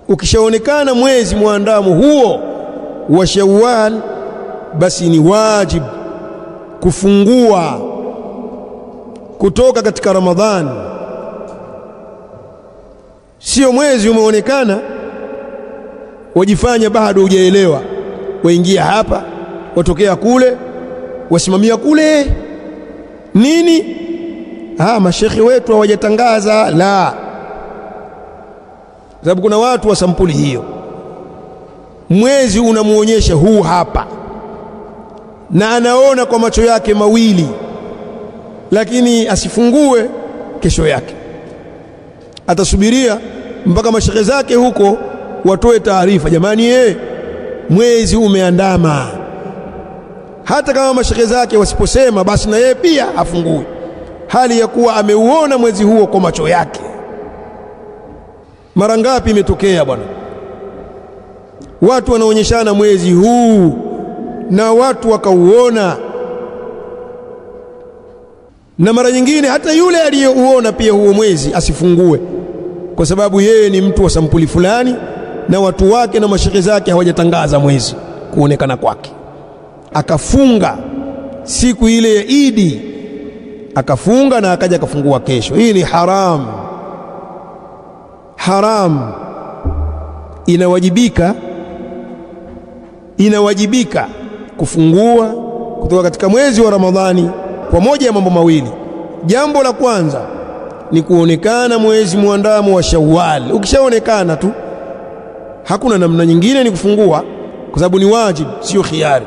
Ukishaonekana mwezi muandamo huo wa Shawwal, basi ni wajib kufungua kutoka katika Ramadhani. Sio mwezi umeonekana wajifanya bado hujaelewa, waingia hapa watokea kule, wasimamia kule nini, mashekhi wetu hawajatangaza. La, sababu kuna watu wa sampuli hiyo. Mwezi unamuonyesha huu hapa na anaona kwa macho yake mawili, lakini asifungue kesho yake, atasubiria mpaka mashekhe zake huko watoe taarifa, jamani mwezi umeandama. Hata kama mashekhe zake wasiposema, basi na yeye pia afungue, hali ya kuwa ameuona mwezi huo kwa macho yake. Mara ngapi imetokea bwana, watu wanaonyeshana mwezi huu na watu wakauona, na mara nyingine hata yule aliyeuona pia huo mwezi asifungue, kwa sababu yeye ni mtu wa sampuli fulani na watu wake na mashekhe zake hawajatangaza mwezi kuonekana kwake. Akafunga siku ile ya Idi, akafunga na akaja akafungua kesho. Hii ni haram. Haram. Inawajibika kufungua kutoka katika mwezi wa Ramadhani kwa moja ya mambo mawili. Jambo la kwanza ni kuonekana mwezi muandamo wa Shawwal. Ukishaonekana tu hakuna namna nyingine, ni kufungua, kwa sababu ni wajibu, sio khiari.